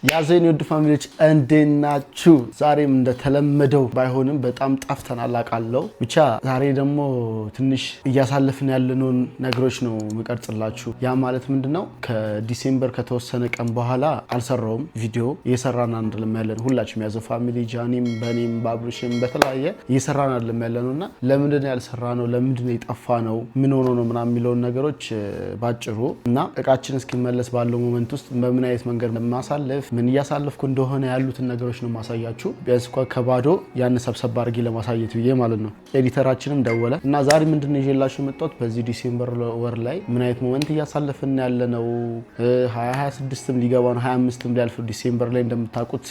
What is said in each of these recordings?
ያዘኝ ውድ ፋሚሊዎች እንዴት ናችሁ? ዛሬም እንደተለመደው ባይሆንም በጣም ጠፍተናል አውቃለሁ። ብቻ ዛሬ ደግሞ ትንሽ እያሳለፍን ያለነውን ነገሮች ነው የምቀርጽላችሁ። ያ ማለት ምንድነው ከዲሴምበር ከተወሰነ ቀን በኋላ አልሰራውም ቪዲዮ እየሰራን አይደለም ያለነው። ሁላችሁም ያዘው ፋሚሊ ጃኒም በኔም ባብሩሽም በተለያየ እየሰራን አይደለም ያለነውና ለምንድነው ያልሰራነው? ለምንድነው የጠፋነው? ምን ሆኖ ነው ምናምን የሚለውን ነገሮች ባጭሩ እና እቃችን እስኪመለስ ባለው ሞመንት ውስጥ በምን አይነት መንገድ ማሳለፍ ምን እያሳለፍኩ እንደሆነ ያሉትን ነገሮች ነው ማሳያችሁ። ቢያንስ እንኳን ከባዶ ያን ሰብሰብ አድርጌ ለማሳየት ብዬ ማለት ነው። ኤዲተራችንም ደወለ እና ዛሬ ምንድነው ይዤላችሁ የመጣሁት በዚህ ዲሴምበር ወር ላይ ምን አይነት ሞመንት እያሳለፍን ያለነው 2026ም ሊገባ ነው 25ም ሊያልፍ ዲሴምበር ላይ እንደምታውቁት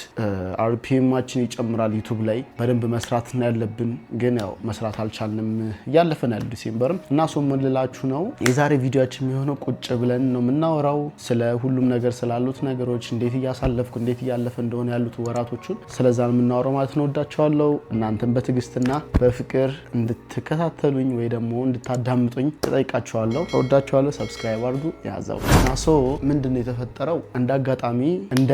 አርፒኤማችን ይጨምራል ዩቲዩብ ላይ በደንብ መስራት ነው ያለብን፣ ግን ያው መስራት አልቻልንም እያለፈን ያለ ዲሴምበርም እና ሶ ምን ልላችሁ ነው የዛሬ ቪዲዮአችን የሚሆነው ቁጭ ብለን ነው የምናወራው ስለ ሁሉም ነገር ስላሉት ነገሮች እንዴት እያሳለፍኩ እንዴት እያለፈ እንደሆነ ያሉት ወራቶቹን ስለዛ ነው የምናወራው ማለት ነው። ወዳችኋለሁ። እናንተም በትዕግስትና በፍቅር እንድትከታተሉኝ ወይ ደግሞ እንድታዳምጡኝ ተጠይቃችኋለሁ። ወዳችኋለሁ። ሰብስክራይብ አድርጉ። ያዛው እና ሶ ምንድነው የተፈጠረው? እንደ አጋጣሚ እንደ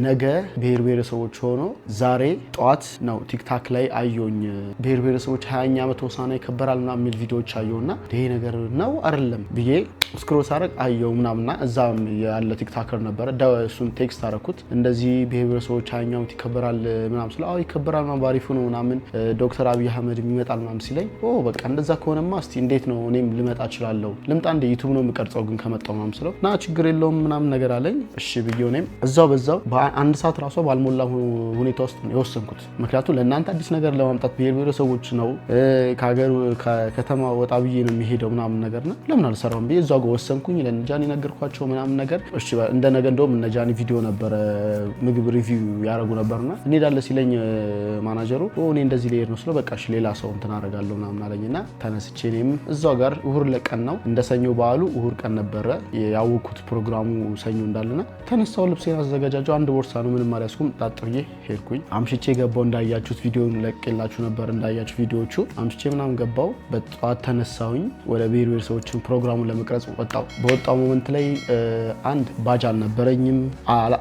ነገ ብሔር ብሔረሰቦች ሆኖ ዛሬ ጠዋት ነው ቲክታክ ላይ አየሁኝ ብሔር ብሔረሰቦች 20ኛ ዓመት ሆሳዕና ይከበራል ምናምን የሚል ቪዲዮዎች አየሁና ይሄ ነገር ነው አይደለም ብዬ ስክሮል ሳደርግ አየሁ ምናምንና እዛም ያለ ቲክታከር ነበረ እሱን ቴክስት አደረኩት። እንደዚህ ብሔር ብሔረሰቦች 20ኛ ዓመት ይከበራል ምናምን ስለ ይከበራል ምናምን ባሪፉ ነው ምናምን ዶክተር አብይ አህመድ ይመጣል ምናምን ሲለኝ በቃ እንደዛ ከሆነማ እስቲ እንዴት ነው እኔም ልመጣ እችላለሁ ልምጣ እንደ ዩቲዩብ ነው የምቀርጸው ግን ከመጣው ምናምን ስለው ና ችግር የለውም ምናምን ነገር አለኝ። እሺ ብዬው እኔም በዛው በአንድ ሰዓት ራሷ ባልሞላ ሁኔታ ውስጥ ነው የወሰንኩት። ምክንያቱም ለእናንተ አዲስ ነገር ለማምጣት ብሔር ብሔረሰቦች ነው ከሀገር ከከተማ ወጣ ብዬ ነው የሚሄደው ምናምን ነገር ነው ለምን አልሰራውም ብዬ እዛው ጋር ወሰንኩኝ። ለነጃኒ ነገርኳቸው ምናምን ነገር እሺ እንደ ነገ እንደውም ነጃኒ ቪዲዮ ነበረ ምግብ ሪቪው ያደረጉ ነበርና እንሄዳለን ሲለኝ ማናጀሩ እኔ እንደዚህ ልሄድ ነው ስለው በቃ እሺ ሌላ ሰው እንትን አደርጋለሁ ምናምን አለኝና ተነስቼ እኔም እዛው ጋር እሁድ ለቀን ነው እንደ ሰኞ በዓሉ እሁድ ቀን ነበረ ያወኩት ፕሮግራሙ ሰኞ እንዳለና ተነሳው ልብሴን አዘጋጃጀው አንድ ቦርሳ ነው ምንም አልያዝኩም ጣጥዬ ሄድኩኝ። አምሽቼ ገባው እንዳያችሁት ቪዲዮን ለቅቄላችሁ ነበር እንዳያችሁ ቪዲዮቹ አምሽቼ ምናምን ገባው። በጠዋት ተነሳውኝ ወደ ብሔር ብሔረሰቦችን ፕሮግራሙን ለመቅረጽ ወጣው። በወጣው ሞመንት ላይ አንድ ባጅ አልነበረኝም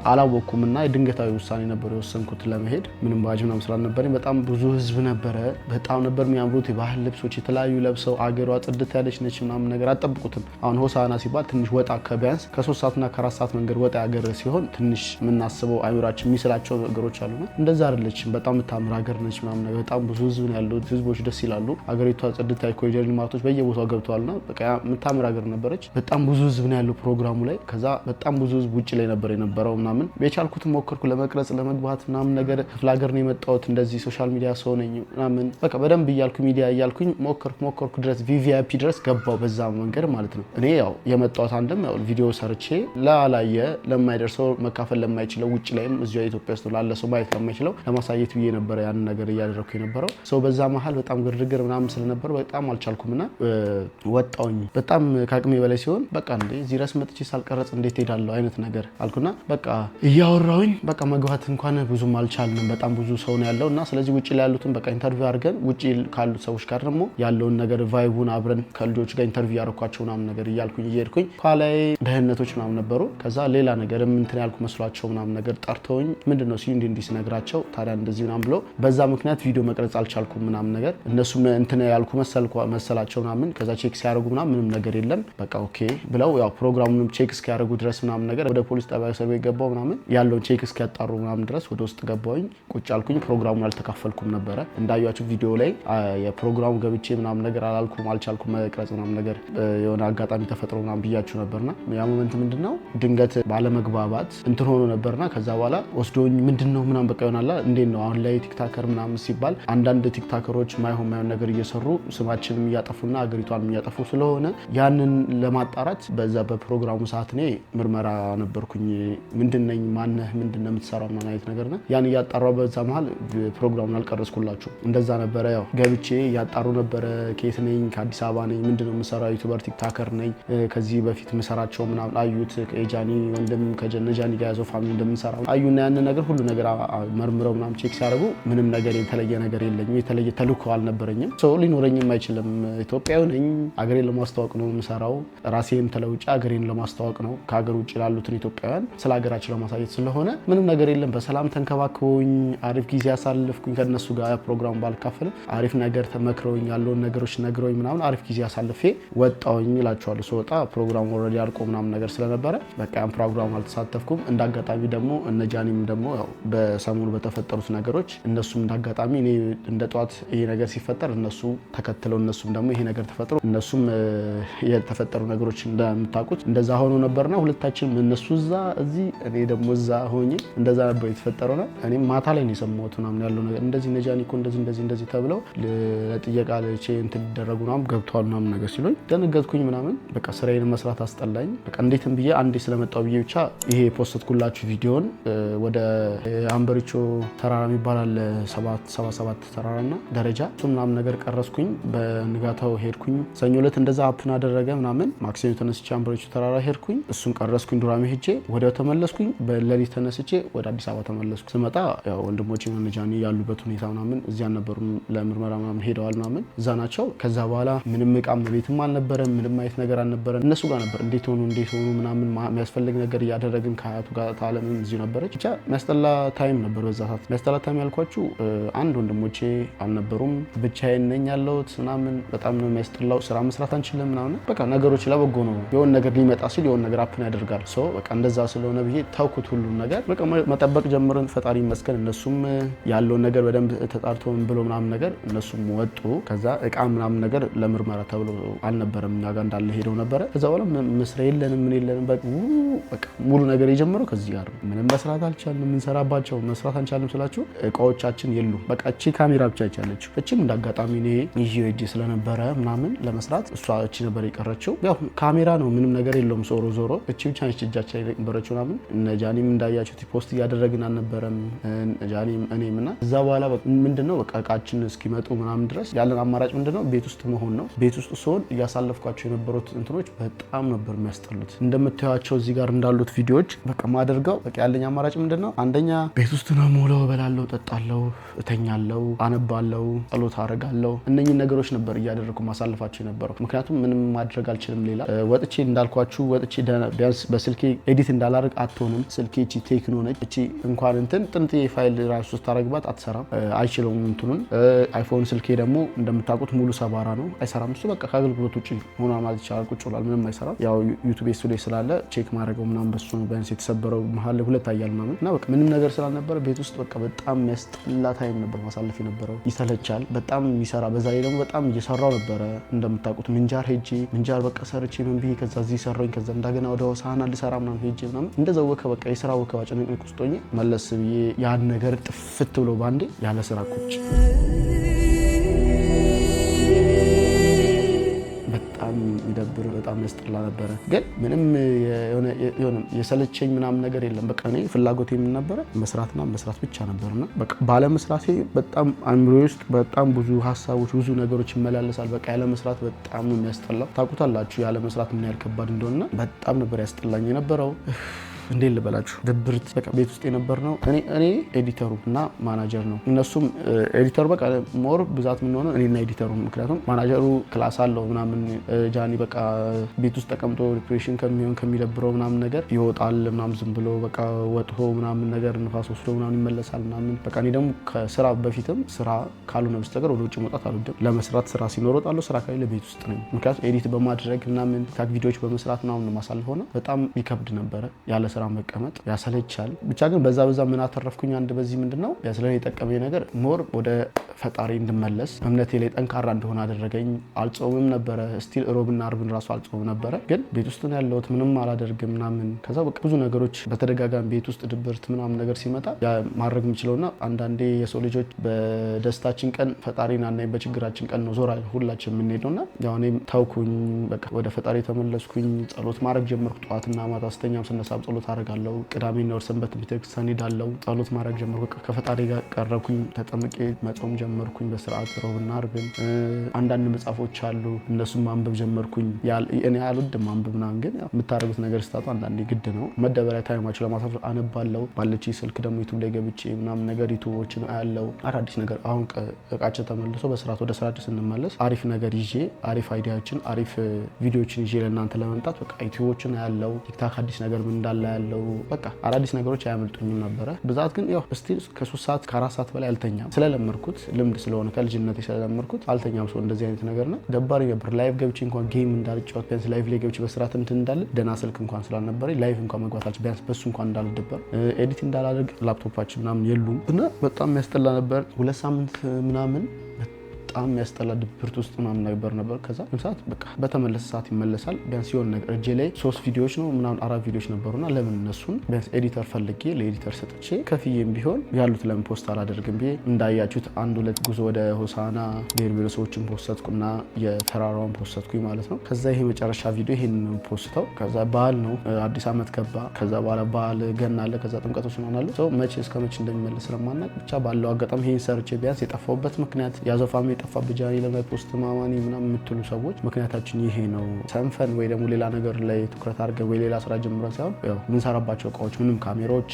አላወቅኩምና ድንገታዊ ውሳኔ ነበር የወሰንኩት ለመሄድ። ምንም ባጅ ምናምን ስላልነበረኝ በጣም ብዙ ህዝብ ነበረ። በጣም ነበር የሚያምሩት የባህል ልብሶች የተለያዩ ለብሰው አገሯ ጽድት ያለች ነች ምናምን ነገር አጠብቁትም። አሁን ሆሳዕና ሲባል ትንሽ ወጣ ከቢያንስ ከ3 ሰዓትና ከ4 ሰዓት መንገድ ወጣ ሀገር ሲሆን ትንሽ የምናስበው አይምራችን የሚስላቸው ነገሮች አሉና እንደዛ አይደለችም። በጣም የምታምር ሀገር ነች ምናምን ነገር በጣም ብዙ ህዝብ ነው ያለው። ህዝቦች ደስ ይላሉ። ሀገሪቷ ጽድት ያለ ኮሪደር ልማቶች በየቦታው ገብተዋልና በቃ የምታምር ሀገር ነበረች። በጣም ብዙ ህዝብ ነው ያለው ፕሮግራሙ ላይ። ከዛ በጣም ብዙ ህዝብ ውጭ ላይ ነበር የነበረው ምናምን የቻልኩት ሞከርኩ ለመቅረጽ ለመግባት ምናምን ነገር ክፍለ ሀገር ነው የመጣሁት እንደዚህ ሶሻል ሚዲያ ሰው ነኝ ምናምን በቃ በደንብ እያልኩ ሚዲያ እያልኩኝ ሞከርኩ ድረስ ቪቪአይፒ ድረስ ገባው በዛ መንገድ ማለት ነው። እኔ ያው የመጣሁት አንድም ያው ቪዲዮ ሰርቼ ላላየ ለማይደርሰው መካፈል ለማይችለው ውጭ ላይም እዚሁ ኢትዮጵያ ውስጥ ላለ ሰው ማየት ለማይችለው ለማሳየት ብዬ ነበር ያን ነገር እያደረኩ የነበረው። ሰው በዛ መሀል በጣም ግርግር ምናምን ስለነበር በጣም አልቻልኩምና ወጣሁኝ። በጣም ከአቅሜ በላይ ሲሆን በቃ እንዴ እዚህ ድረስ መጥቼ ሳልቀረጽ እንዴት ሄዳለሁ አይነት ነገር አልኩና በቃ እያወራሁኝ በቃ መግባት እንኳን ብዙም አልቻልንም። በጣም ብዙ ሰው ነው ያለው እና ስለዚህ ውጪ ላይ ያሉትን በቃ ኢንተርቪው አድርገን ውጪ ካሉት ሰዎች ጋር ደግሞ ያለውን ነገር ቫይቡን አብረን ከልጆች ጋር ኢንተርቪው ያደረኳቸው ምናምን ነገር እያልኩኝ እየሄድኩኝ ኋላዬ ደህንነቶች ምናምን ነበሩ። ከዛ ሌላ ነገርም እንትን ያልኩ መስሏቸው ምናምን ነገር ጠርተውኝ ምንድነው ሲሉ እንዲህ ሲነግራቸው ታዲያ እንደዚህ ምናምን ብሎ በዛ ምክንያት ቪዲዮ መቅረጽ አልቻልኩም ምናምን ነገር እነሱም እንትን ያልኩ መሰላቸው ምናምን። ከዛ ቼክ ሲያደርጉ ምንም ነገር የለም በቃ ኦኬ ብለው ያው ፕሮግራሙንም ቼክ እስኪያደርጉ ድረስ ምናምን ነገር ወደ ፖሊስ ጣቢያ ሰው ገባው ምናምን ያለውን ቼክ እስኪያጣሩ ምናምን ድረስ ወደ ውስጥ ገባውኝ። ቁጭ አልኩኝ። ፕሮግራሙን አልተካፈልኩም ነበረ እንዳያችሁ ቪዲዮ ላይ የፕሮግራሙ ገብቼ ምናምን ነገር አልቻልኩም መቅረጽ ምናምን ነገር የሆነ አጋጣሚ ተፈጥሮ ምናምን ብያችሁ ነበርና ያ ሞመንት ምንድነው ድንገት ባለመግባባት እንትን ሆኖ ነበርና ከዛ በኋላ ወስዶኝ ምንድነው ምናምን በቃ ይሆናል እንዴት ነው አሁን ላይ ቲክታከር ምናምን ሲባል አንዳንድ ቲክታከሮች ማይሆን ነገር እየሰሩ ስማችንም እያጠፉና አገሪቷንም እያጠፉ ስለሆነ ያንን ለማጣራት በዛ በፕሮግራሙ ሰዓት እኔ ምርመራ ነበርኩኝ። ምንድነኝ ማነህ ምንድነው የምትሰራው ምናምን አይነት ነገርና ያን እያጣራው በዛ መሀል ፕሮግራሙን አልቀረስኩላችሁ። እንደዛ ነበረ ያው ገብቼ እያጣሩ ነበረ ከየት ነኝ ከአዲስ አበባ ነኝ ምንድነው የምሰራው ዩቲዩበር ቲክታከር ነኝ ከዚህ በፊት የምሰራቸው ምናምን አዩት ከኤጃኒ ወንድም ከጀነጃኒ ጋር ያዘው ፋሚሊ እንደምንሰራ አዩና ያን ነገር ሁሉ ነገር መርምረው ምናምን ቼክ ሲያደርጉ ምንም ነገር የተለየ ነገር የለኝም የተለየ ተልእኮ አልነበረኝም። ሰው ሊኖረኝም አይችልም። ኢትዮጵያዊ ነኝ አገሬን ለማስተዋወቅ ነው የምሰራው ራሴን ተለውጬ አገሬን ለማስተዋወቅ ነው ከሀገር ውጭ ላሉትን ኢትዮጵያውያን ስለ ሀገራችን ለማሳየት ለማሳየት ስለሆነ ምንም ነገር የለም። በሰላም ተንከባክበውኝ አሪፍ ጊዜ ያሳልፍኩኝ ከነሱ ጋር ፕሮግራም ባልካፈልም አሪፍ ነገር ተመክረውኝ ያለውን ነገሮች ነግረውኝ ምናምን አሪፍ ጊዜ አሳልፌ ወጣውኝ እላቸዋለሁ። ስወጣ ፕሮግራሙ ኦልሬዲ አልቆ ምናምን ነገር ስለነበረ በቃ ያን ፕሮግራም አልተሳተፍኩም። እንዳጋጣሚ ደግሞ እነ ጃኒም ደግሞ ያው በሰሞኑ በተፈጠሩት ነገሮች እነሱም እንዳጋጣሚ እኔ እንደ ጧት ይሄ ነገር ሲፈጠር እነሱ ተከትለው እነሱም ደግሞ ይሄ ነገር ተፈጥሮ እነሱም የተፈጠሩ ነገሮች እንደምታውቁት እንደዛ ሆኖ ነበርና ሁለታችንም እነሱ እዛ እዚህ እኔ ደግሞ እዛ ሆኜ እንደዛ ነበር የተፈጠረው ነው። እኔም ማታ ላይ ነው የሰማሁት ምናምን ያለው ነገር እንደዚህ ነጃኒ እኮ እንደዚህ ተብለው ለጥየቃ ለቼ እንትን ሊደረጉ ምናምን ገብተዋል ምናምን ነገር ሲሉኝ ደነገጥኩኝ ምናምን በቃ ስራዬን መስራት አስጠላኝ። በቃ እንዴትም ብዬ አንዴ ስለመጣው ብዬ ብቻ ይሄ ፖስትኩላችሁ ቪዲዮን ወደ አንበሪቾ ተራራ የሚባል 77 ተራራና ደረጃ እሱ ምናምን ነገር ቀረስኩኝ። በንጋታው ሄድኩኝ። ሰኞ ዕለት እንደዛ አፕን አደረገ ምናምን ማክሰኞ ተነስቼ አንበሪቾ ተራራ ሄድኩኝ። እሱን ቀረስኩኝ። ዱራሜ ሄጄ ወደ ተመለስኩኝ። በሌሊት ተነስቼ ወደ አዲስ አበባ ተመለስኩ። ስመጣ ያው ወንድሞቼ ነጃኒ ያሉበት ሁኔታ ምናምን እዚያ ነበሩ። ለምርመራ ምናምን ሄደዋል ምናምን እዛ ናቸው። ከዛ በኋላ ምንም እቃም ቤትም አልነበረም። ምንም አይነት ነገር አልነበረም። እነሱ ጋር ነበር። እንዴት ሆኑ ምናምን የሚያስፈልግ ነገር እያደረግን ከሀያቱ ጋር ታለምም እዚሁ ነበረች። ብቻ የሚያስጠላ ታይም ነበር በዛ ሰዓት። የሚያስጠላ ታይም ያልኳችሁ አንድ ወንድሞቼ አልነበሩም። ብቻዬን ነኝ ያለሁት ምናምን በጣም ነው የሚያስጠላው። ስራ መስራት አንችልም ምናምን በቃ ነገሮች ለበጎ ነው። የሆነ ነገር ሊመጣ ሲል የሆነ ነገር አፕን ያደርጋል። ሰው በቃ እንደዛ ስለሆነ ብዬ ታውኩት ሁሉን ነገር በቃ መጠበቅ ጀምረን ፈጣሪ ይመስገን እነሱም ያለውን ነገር በደንብ ተጣርቶ ብሎ ምናምን ነገር እነሱም ወጡ። ከዛ እቃ ምናምን ነገር ለምርመራ ተብሎ አልነበረም እኛ ጋር እንዳለ ሄደው ነበረ። ከዛ በኋላ መስሪያ የለንም ምን የለንም በቃ ሙሉ ነገር የጀመረው ከዚህ ጋር ነው። ምንም መስራት አልቻልንም። የምንሰራባቸው መስራት አንቻልም ስላችሁ እቃዎቻችን የሉ በቃ እቺ ካሜራ ብቻ ይቻለች። እቺም እንዳጋጣሚ እኔ ይዤ እጄ ስለነበረ ምናምን ለመስራት እሷ እቺ ነበር የቀረችው። ያው ካሜራ ነው ምንም ነገር የለውም። ዞሮ እቺ ብቻ ነች እጃችን ላይ ነበረችው ምናምን። እነ ጃኒም እንዳያችሁት ፖስት እያደረግን አልነበረም ጃኒም እኔም እና እዛ በኋላ ምንድነው በቃ እቃችን እስኪመጡ ምናምን ድረስ ያለን አማራጭ ምንድነው ቤት ውስጥ መሆን ነው። ቤት ውስጥ ስሆን እያሳለፍኳቸው የነበሩት እንትኖች በጣም ነበር የሚያስጠሉት። እንደምታዩቸው እዚህ ጋር እንዳሉት ቪዲዮዎች በቃ ማደርገው በቃ ያለኝ አማራጭ ምንድነው አንደኛ ቤት ውስጥ ነው ሙለው እበላለሁ፣ እጠጣለሁ፣ እተኛለሁ፣ አነባለሁ፣ ጸሎት አደርጋለሁ። እነኚህ ነገሮች ነበር እያደረኩ ማሳለፋቸው የነበረው። ምክንያቱም ምንም ማድረግ አልችልም ሌላ ወጥቼ እንዳልኳችሁ ወጥቼ ቢያንስ በስልኬ ኤዲት እንዳላደርግ አትሆንም። ስልኬ እቺ ቴክኖ ነች። እቺ እንኳን እንትን ጥንጥዬ ፋይል ራሱ ስታረግባት አትሰራም፣ አይችለውም እንትኑን። አይፎን ስልኬ ደግሞ እንደምታውቁት ሙሉ ሰባራ ነው፣ አይሰራም። እሱ በቃ ከአገልግሎት ውጭ ሆኗ ማለት ይቻላል። ቁጭ ብሏል፣ ምንም አይሰራም። ያው ዩቲዩብ ስቱዲዮ ስላለ ቼክ ማድረገው ምናምን በሱ ነው። ቢያንስ የተሰበረው መሀል ሁለት አያል ምናምን እና በቃ ምንም ነገር ስላልነበረ ቤት ውስጥ በቃ በጣም የሚያስጠላ ታይም ነበር ማሳለፍ የነበረው። ይሰለቻል በጣም የሚሰራ በዛ ላይ ደግሞ በጣም እየሰራው ነበረ። እንደምታውቁት ምንጃር ሄጄ ምንጃር በቃ ሰርቼ ምን ብዬ ከዛ እዚህ ሰራኝ። ከዛ እንደገና ወደ ሆሳዕና ልሰራ ምናምን ሄጄ ምናምን እንደዛው በቃ የስራ ወከባ ጭንቅንቅ ውስጥ ሆኜ መለስ ብዬ ያን ነገር ጥፍት ብሎ ባንዴ ያለ ስራ ቁጭ በጣም ይደብር በጣም ያስጠላ ነበረ። ግን ምንም የሆነ የሰለቸኝ ምናምን ነገር የለም። በቃ እኔ ፍላጎቴ ምን ነበረ መስራትና መስራት ብቻ ነበርና በቃ ባለ መስራቴ በጣም አእምሮዬ ውስጥ በጣም ብዙ ሀሳቦች ብዙ ነገሮች ይመላለሳል። በቃ ያለ መስራት በጣም ነው የሚያስጠላው። ታውቁታላችሁ ያለ መስራት ምን ያህል ከባድ እንደሆነ። በጣም ነበር ያስጠላኝ የነበረው። እንዴት ልበላችሁ ድብርት በቃ ቤት ውስጥ የነበር ነው። እኔ ኤዲተሩ እና ማናጀር ነው። እነሱም ኤዲተሩ በቃ ሞር ብዛት ምን ሆነ እኔና ኤዲተሩ። ምክንያቱም ማናጀሩ ክላስ አለው ምናምን ጃኒ በቃ ቤት ውስጥ ተቀምጦ ሪፕሬሽን ከሚደብረው ምናምን ነገር ይወጣል ምናምን ዝም ብሎ በቃ ወጥቶ ምናምን ነገር ንፋስ ወስዶ ምናምን ይመለሳል ምናምን። በቃ እኔ ደግሞ ከስራ በፊትም ስራ ካልሆነ በስተቀር ወደ ውጭ መውጣት አልወድም። ለመስራት ስራ ሲኖር እወጣለሁ፣ ስራ ካለ ቤት ውስጥ ነኝ። ምክንያቱም ኤዲት በማድረግ ምናምን ታክ ቪዲዮዎች በመስራት ምናምን ማሳለፍ ሆነ በጣም ይከብድ ነበረ። ያለ ስራ መቀመጥ ያሰለቻል። ብቻ ግን በዛ ምን አተረፍኩኝ አንድ በዚህ ምንድነው ያስለኔ የጠቀመኝ ነገር ሞር ወደ ፈጣሪ እንድመለስ እምነቴ ላይ ጠንካራ እንደሆነ አደረገኝ። አልጾምም ነበረ ስቲል ሮብና አርብን ራሱ አልጾምም ነበረ። ግን ቤት ውስጥ ነው ያለሁት ምንም አላደርግም ምናምን። ከዛ በቃ ብዙ ነገሮች በተደጋጋሚ ቤት ውስጥ ድብርት ምናምን ነገር ሲመጣ ማድረግ የምችለውና አንዳንዴ የሰው ልጆች በደስታችን ቀን ፈጣሪን አናይ፣ በችግራችን ቀን ነው ዞራ ሁላችን የምንሄደውና ያው እኔም ተውኩኝ። በቃ ወደ ፈጣሪ ተመለስኩኝ። ጸሎት ማድረግ ጀመርኩ። ጠዋትና ማታ ስተኛም ስነሳም ጸሎት አደርጋለሁ። ቅዳሜና እሑድ ሰንበት ቤተክርስቲያን ሄዳለሁ። ጸሎት ማድረግ ጀመርኩ። ከፈጣሪ ጋር ቀረብኩኝ። ተጠምቄ መጾም ጀመርኩኝ በስርዓት ሮብና አርብን። አንዳንድ መጽሐፎች አሉ እነሱም ማንበብ ጀመርኩኝ። እኔ አልወድም ማንበብ ምናምን፣ ግን የምታደርጉት ነገር ስታጡ አንዳንዴ ግድ ነው። መደበሪያ ታይማችሁ ለማሳለፍ አነባለሁ። ባለች ስልክ ደግሞ ዩቱብ ላይ ገብቼ ምናምን ነገር ዩቱቦችን አያለው አዳዲስ ነገር። አሁን እቃችን ተመልሶ በስርዓት ወደ ስራችን ስንመለስ አሪፍ ነገር ይዤ አሪፍ አይዲያዎችን አሪፍ ቪዲዮዎችን ይዤ ለእናንተ ለመምጣት በቃ ዩቱቦችን አያለው። ቲክታክ አዲስ ነገር ምን እንዳለ ያለው በቃ አዳዲስ ነገሮች አያመልጡኝም ነበር። ብዛት ግን ያው ስቲል ከ3 ሰዓት ከ4 ሰዓት በላይ አልተኛም። ስለለመድኩት ልምድ ስለሆነ ከልጅነቴ ስለለመድኩት አልተኛም። ሰው እንደዚህ አይነት ነገር ነው ደባሪ ነበር። ላይቭ ገብቼ እንኳን ጌም እንዳልጫወት ቢያንስ ላይቭ ላይ ገብቼ በስርዓት እንትን እንዳለ ደህና ስልክ እንኳን ስላልነበረ ላይቭ እንኳን መግባት አልችልም። ቢያንስ በሱ እንኳን እንዳልደበር ኤዲት እንዳላደርግ ላፕቶፓችን ምናምን የሉም እና በጣም የሚያስጠላ ነበር። 2 ሳምንት ምናምን በጣም የሚያስጠላ ድብርት ውስጥ ምናምን ነበር። ከዛ ሰዓት በቃ በተመለሰ ሰዓት ይመለሳል። ቢያንስ የሆነ ነገር እጄ ላይ 3 ቪዲዮዎች ነው ምናምን 4 ቪዲዮዎች ነበሩና ለምን እነሱን ቢያንስ ኤዲተር ፈልጌ ለኤዲተር ሰጥቼ ከፍዬም ቢሆን ያሉት ለምን ፖስት አላደርግም ብዬ እንዳያችሁት 1-2 ጉዞ ወደ ሆሳና ብሔር ብሔረሰቦችን ፖስትኩና የተራራውን ፖስትኩኝ ማለት ነው። ከዛ ይሄ መጨረሻ ቪዲዮ ይሄን ፖስተው ከዛ በዓል ነው አዲስ አመት ገባ። ከዛ በኋላ በዓል ገና አለ። ከዛ ጥምቀቶች ምናምን አሉ። መቼ እስከ መቼ እንደሚመለስ ስለማናውቅ ብቻ ባለው አጋጣሚ ይሄን ሰርቼ ቢያንስ የጠፋውበት ምክንያት ያዘፋሚ ጠፋ በጃኒ ለማይፖስት ማማኒ ምናምን የምትሉ ሰዎች ምክንያታችን ይሄ ነው። ሰንፈን ወይ ደግሞ ሌላ ነገር ላይ ትኩረት አድርገን ወይ ሌላ ስራ ጀምረን ሳይሆን ያው የምንሰራባቸው እቃዎች ምንም ካሜራዎች፣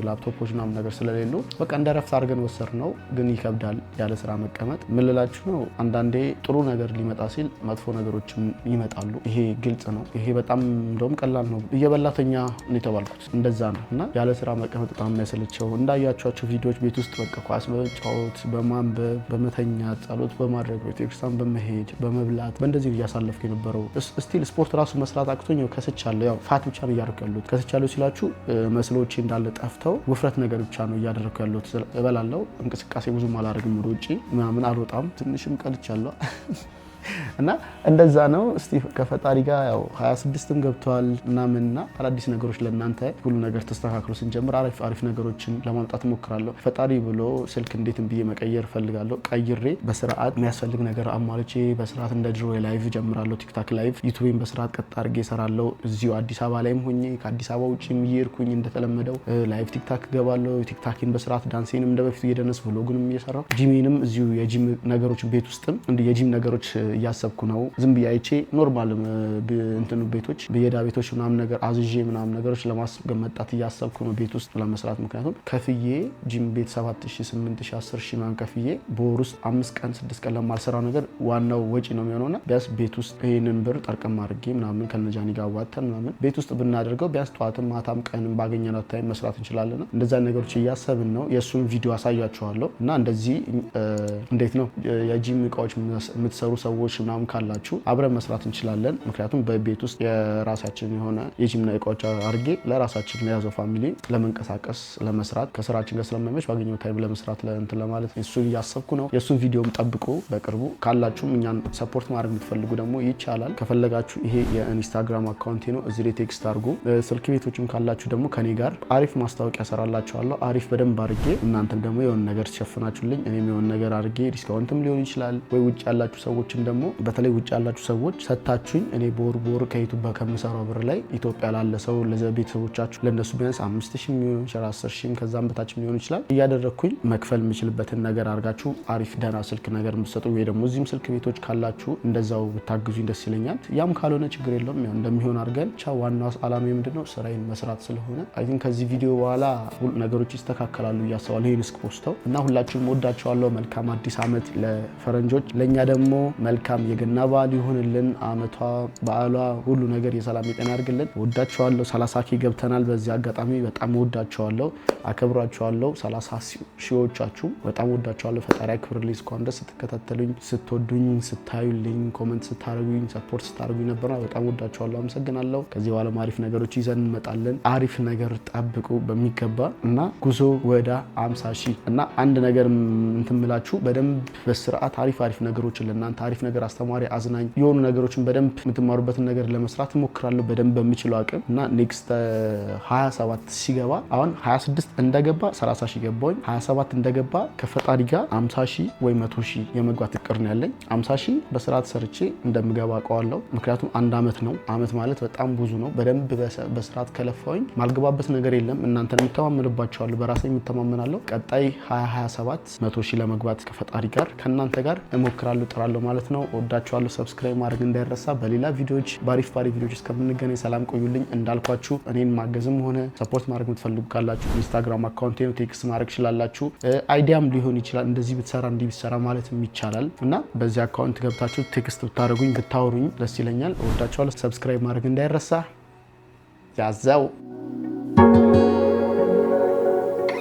ላፕቶፖች ምናምን ነገር ስለሌሉ በቃ እንደ ረፍት አድርገን ወሰድነው። ግን ይከብዳል ያለ ስራ መቀመጥ። ምን ልላችሁ ነው አንዳንዴ ጥሩ ነገር ሊመጣ ሲል መጥፎ ነገሮችም ይመጣሉ። ይሄ ግልጽ ነው። ይሄ በጣም እንደውም ቀላል ነው። እየበላተኛ ነው የተባልኩት እንደዛ ነው። እና ያለ ስራ መቀመጥ በጣም የሚያሰለቸው እንዳያችኋቸው ቪዲዮዎች ቤት ውስጥ በቃ ኳስ በመጫወት በማንበብ በመተኛት ጸሎት በማድረግ ቤተክርስቲያን በመሄድ በመብላት በእንደዚህ እያሳለፍኩ የነበረው ስቲል ስፖርት ራሱ መስራት አቅቶኝ ከስቻለሁ። ያው ፋት ብቻ ነው እያደረኩ ያለሁት። ከስቻለሁ ሲላችሁ መስሎቼ እንዳለ ጠፍተው ውፍረት ነገር ብቻ ነው እያደረኩ ያለሁት። እበላለሁ፣ እንቅስቃሴ ብዙም አላደርግም፣ ወደ ውጪ ምናምን አልወጣም። ትንሽም ቀልቻለሁ እና እንደዛ ነው። እስቲ ከፈጣሪ ጋር ያው 26ም ገብቷል ምናምንና አዳዲስ ነገሮች ለእናንተ ሁሉ ነገር ተስተካክሎ ስንጀምር አሪፍ ነገሮችን ለማምጣት እሞክራለሁ። ፈጣሪ ብሎ ስልክ እንዴትም ብዬ መቀየር እፈልጋለሁ። ቀይሬ በስርዓት የሚያስፈልግ ነገር አሟልቼ በስርዓት እንደ ድሮ ላይቭ ጀምራለሁ። ቲክታክ ላይቭ ዩቲዩብን በስርዓት ቀጥ አድርጌ እሰራለሁ። እዚሁ አዲስ አበባ ላይም ሆኜ ከአዲስ አበባ ውጭም እየሄድኩኝ እንደተለመደው ላይቭ ቲክታክ እገባለሁ። ቲክታክን በስርዓት ዳንሴንም እንደበፊቱ እየደነስ ብሎግንም እየሰራሁ ጂሜንም እዚሁ የጂም ነገሮች ቤት ውስጥም እንደ የጂም ነገሮች እያሰብኩ ነው። ዝም ብዬ አይቼ ኖርማል እንትኑ ቤቶች በየዳ ቤቶች ምናምን ነገር አዝዤ ምናምን ነገሮች ለማስገመጣት እያሰብኩ ነው ቤት ውስጥ ለመስራት። ምክንያቱም ከፍዬ ጂም ቤት 7000 8000 10000 ምናምን ከፍዬ በወር ውስጥ 5 ቀን 6 ቀን ለማልሰራው ነገር ዋናው ወጪ ነው የሚሆነውና ቢያንስ ቤት ውስጥ ይሄንን ብር ጠርቀም አድርጌ ምናምን ከነጃኒ ጋር ዋተን ምናምን ቤት ውስጥ ብናደርገው ቢያንስ ጠዋትም ማታም ቀንም ባገኘነው ታይም መስራት እንችላለን። እንደዛ ነገሮች እያሰብን ነው። የእሱን ቪዲዮ አሳያችኋለሁ እና እንደዚህ እንዴት ነው የጂም እቃዎች የምትሰሩ ሰዎች ምናምን ካላችሁ አብረን መስራት እንችላለን። ምክንያቱም በቤት ውስጥ የራሳችን የሆነ የጂም እቃዎች አድርጌ ለራሳችን ለያዘው ፋሚሊ ለመንቀሳቀስ ለመስራት ከስራችን ጋር ስለማይመች ባገኘው ታይም ለመስራት ለእንትን ለማለት እሱን እያሰብኩ ነው። የእሱን ቪዲዮም ጠብቁ በቅርቡ። ካላችሁም እኛን ሰፖርት ማድረግ የምትፈልጉ ደግሞ ይቻላል። ከፈለጋችሁ ይሄ የኢንስታግራም አካውንቴ ነው፣ እዚህ ላይ ቴክስት አድርጉ። ስልክ ቤቶችም ካላችሁ ደግሞ ከኔ ጋር አሪፍ ማስታወቂያ ሰራላችኋለሁ። አሪፍ በደንብ አድርጌ እናንተም ደግሞ የሆነ ነገር ትሸፍናችሁልኝ እኔም የሆነ ነገር አድርጌ ዲስካውንትም ሊሆን ይችላል። ወይ ውጭ ያላችሁ ሰዎችም ደግሞ በተለይ ውጭ ያላችሁ ሰዎች ሰታችሁኝ እኔ በወር ከዩቲዩብ ከምሰራው ብር ላይ ኢትዮጵያ ላለ ሰው ለቤተሰቦቻችሁ ለነሱ ቢያንስ 5000 ሚሊዮን 10000 ከዛም በታች ሊሆን ይችላል እያደረኩኝ መክፈል የምችልበትን ነገር አድርጋችሁ አሪፍ ደህና ስልክ ነገር የምትሰጡ ወይ ደግሞ እዚህም ስልክ ቤቶች ካላችሁ እንደዛው ብታግዙኝ ደስ ይለኛል። ያም ካልሆነ ችግር የለውም። ያው እንደሚሆን አድርገን ብቻ ዋናው ዓላማዬ ምንድነው ስራዬን መስራት ስለሆነ አይ ቲንክ ከዚህ ቪዲዮ በኋላ ሁሉ ነገሮች ይስተካከላሉ እያሰባለሁ ይሄን ስፖስተው እና ሁላችሁም ወዳችኋለሁ። መልካም አዲስ አመት ለፈረንጆች፣ ለኛ ደግሞ መልካም የገና በዓል ይሁንልን። አመቷ በዓሏ ሁሉ ነገር የሰላም የጤና ያድርግልን። ወዳችኋለሁ። 30K ገብተናል። በዚህ አጋጣሚ በጣም ወዳችኋለሁ፣ አከብራችኋለሁ። 30 ሺዎቻችሁ በጣም ወዳችኋለሁ። ፈጣሪ አክብርልኝ። እስካሁን ድረስ ስትከታተሉኝ፣ ስትወዱኝ፣ ስታዩልኝ፣ ኮሜንት ስታደርጉኝ፣ ሰፖርት ስታደርጉኝ ነበር። በጣም ወዳችኋለሁ። አመሰግናለሁ። ከዚህ በኋላ አሪፍ ነገሮች ይዘን እንመጣለን። አሪፍ ነገር ጠብቁ በሚገባ እና ጉዞ ወደ 50,000 እና አንድ ነገር እንትምላችሁ በደንብ በስርዓት አሪፍ ነገሮችን ለእናንተ አሪፍ ነገር አስተማሪ አዝናኝ የሆኑ ነገሮችን በደንብ የምትማሩበትን ነገር ለመስራት እሞክራለሁ በደንብ በሚችለው አቅም እና ኔክስት 27 ሲገባ አሁን 26 እንደገባ 30,000 ገባኝ 27 እንደገባ ከፈጣሪ ጋር 50,000 ወይ 100,000 የመግባት እቅድ ነው ያለኝ። 50,000 በስርዓት ሰርቼ እንደምገባ አውቀዋለሁ። ምክንያቱም አንድ አመት ነው። አመት ማለት በጣም ብዙ ነው። በደንብ በስርዓት ከለፋውኝ ማልገባበት ነገር የለም። እናንተን የምተማመንባቸዋለሁ፣ በራሴ የምተማመናለሁ። ቀጣይ 2027 100,000 ለመግባት ከፈጣሪ ጋር ከእናንተ ጋር እሞክራለሁ፣ ጥራለሁ ማለት ነው። ወዳችኋለሁ። ሰብስክራይብ ማድረግ እንዳይረሳ። በሌላ ቪዲዮዎች በአሪፍ ቪዲዮዎች እስከምንገናኝ ሰላም ቆዩልኝ። እንዳልኳችሁ እኔን ማገዝም ሆነ ሰፖርት ማድረግ የምትፈልጉ ካላችሁ ኢንስታግራም አካውንቴ ነው፣ ቴክስት ማድረግ ይችላላችሁ። አይዲያም ሊሆን ይችላል እንደዚህ ብትሰራ እንዲህ ብትሰራ ማለትም ይቻላል እና በዚህ አካውንት ገብታችሁ ቴክስት ብታደርጉኝ ብታወሩኝ ደስ ይለኛል። ወዳችኋለሁ። ሰብስክራይብ ማድረግ እንዳይረሳ። ያዛው